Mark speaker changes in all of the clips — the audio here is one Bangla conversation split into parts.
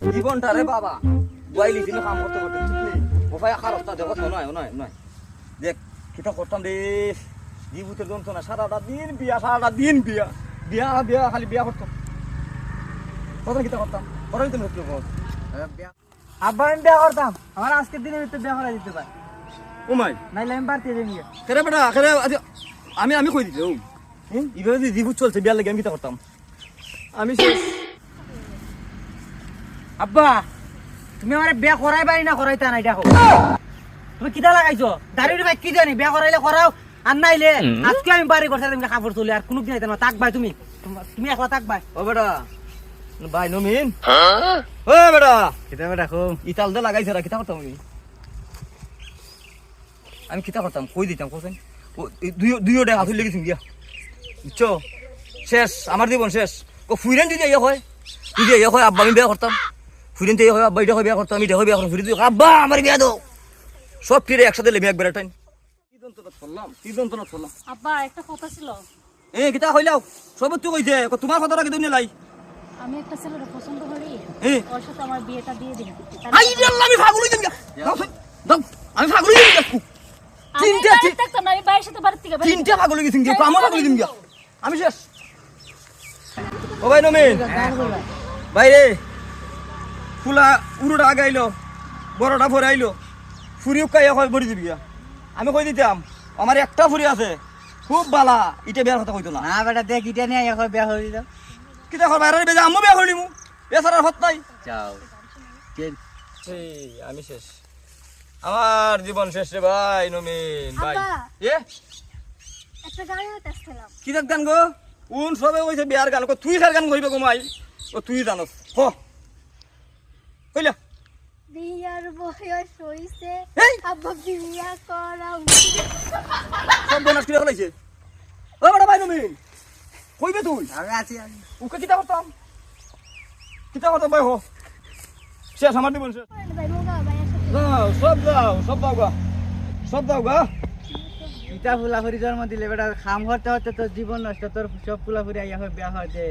Speaker 1: জীবনটা রে বাবা গুয়াইলি দিন কাম করতে করতে ও ভাই আকার রাস্তা দেখো নয় নয় নয় দেখ কিটা করতাম রে জীবুতের যন্ত্রণা সারাটা দিন বিয়া বিয়া বিয়া খালি বিয়া করতাম কত কিটা করতাম পরে তুমি
Speaker 2: আব্বা আমি বিয়া করতাম আমার আজকের দিনের ভিতরে বিয়া করা দিতে পারে
Speaker 1: ও মাই
Speaker 2: নাইলে আমি বাড়তে যাই নিয়ে
Speaker 1: কেরে বেটা কেরে আমি কই দিতে ও এইভাবে যদি জীবুত চলছে বিয়ার লাগে আমি কিটা করতাম আমি শেষ
Speaker 2: আব্বা তুমি আমার বিয়া করাই পারি না করাইতা নাই দেখো তুমি কিটা লাগাইছো দাঁড়িয়ে ভাই কি জানি বিয়া করাইলে করাও আর নাইলে আজকে আমি বাড়ি করতে তুমি কাপড় তুলি আর কোনো দিন আইতা না তাক ভাই তুমি তুমি একলা তাক ভাই
Speaker 1: ও বেটা ভাই নমিন ও বেটা
Speaker 2: কিটা দেখো
Speaker 1: ইতাল দে লাগাইছে রা কিটা করতাম আমি কিটা করতাম কই দিতাম কোসেন দুইও টাকা তুলে গেছিস গিয়া বুঝছো শেষ আমার জীবন শেষ ও ফুইরেন যদি ইয়ে হয় যদি ইয়ে হয় আব্বা আমি বিয়া করতাম ফুইরেন তো ইয়ে হয় আব্বা এটা হয় বিয়া করতাম আমি এটা হয় বিয়া করতাম ফুইরেন আব্বা আমার বিয়া দাও সব ফিরে একসাথে লেবে একবার টাইম কি যন্ত্রণা চললাম
Speaker 3: আব্বা একটা কথা ছিল
Speaker 1: এ কিতা কইলাও সব তুই কইছে তোমার কথাটা কিন্তু নিলাই
Speaker 3: আমি একটা ছেলের পছন্দ করি
Speaker 1: এ
Speaker 3: ওর সাথে আমার বিয়েটা দিয়ে দিন
Speaker 1: আই রে আল্লাহ আমি পাগল হই গেলাম দাও আমি পাগল হই গেলাম
Speaker 3: আমি বাইরের সাথে বাড়ির থেকে
Speaker 1: তিনটা পাগল হই গেছিস আমার পাগল হই গেলাম আমি শেষ ও ভাই নমিন ভাই রে ফুলা উড়োটা আগে আইলো বড়টা পরে আইলো ফুরিও কাইয়া কই বড়ি দিবি আমি কই দিতাম আমার একটা ফুরি আছে খুব বালা ইটা বিয়ার কথা কইতো না
Speaker 2: না বেটা দেখ ইটা নিয়ে এখন বিয়া করে দিতাম
Speaker 1: কিটা কর বাইরে বেজা আম্মু বিয়া করিমু এছাড়া হত নাই
Speaker 2: যাও
Speaker 1: এই আমি শেষ আমার জীবন শেষ রে ভাই নমিন ভাই
Speaker 3: আব্বা।
Speaker 1: এ
Speaker 3: একটা গান হইতাছিলাম
Speaker 1: কি দেখ গান গো উন সবে কইছে বিয়ার গান কো তুই খার গান কইবে গো মাই ও তুই জানোস হ কইলা
Speaker 3: বিয়ার বয়স হইছে
Speaker 1: এই!
Speaker 3: আব্বা বিয়া করাও
Speaker 1: সব বনাস কি লাইছে ও বড় ভাই নমিন কইবে তুই
Speaker 2: আমি আছি
Speaker 1: ওকে কিটা করতাম ভাই হো শেষ আমার জীবন শেষ
Speaker 3: ভাই মোগা ভাইয়ের সাথে
Speaker 1: যাও সব দাও গা
Speaker 2: ইটা ফুলাফুরি জন্ম দিলে বেটা খাম হতে হতে তোর জীবন নষ্ট তোর সব ফুলাফুরি আইয়া হয় বিয়া হয় যে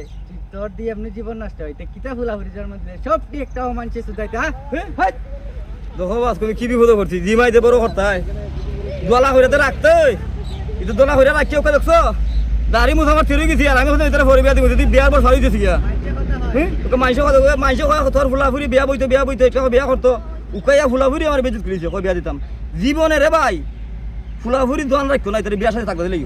Speaker 2: তোর দিয়ে এমনি জীবন নষ্ট হইতে কিটা ফুলাফুরি জন্ম দিলে সবটি একটা মানছে সুদাইতে হ্যাঁ
Speaker 1: দেখো বাস তুমি কি বিপদ করছি জিমাই দে বড় করতাই দোলা হইরাতে রাখতে এটা দোলা হইরা রাখি ওকে দেখছো দাড়ি মুছ আমার তেরে গেছি আর আমি হতে ভিতরে ভরে বিয়া দিব যদি বিয়ার পর সরি দিছি গিয়া তোকে মাইসে কথা তোর ফুলাফুরি বিয়া বইতে এটা বিয়া করতো উকাইয়া ফুলাফুরি আমার বেজিত করেছে কই বিয়া দিতাম জীবনে রে ভাই ফুলাফুরি দোয়ান রাখতো না তোর বিয়ার সাথে থাকতে দিলেই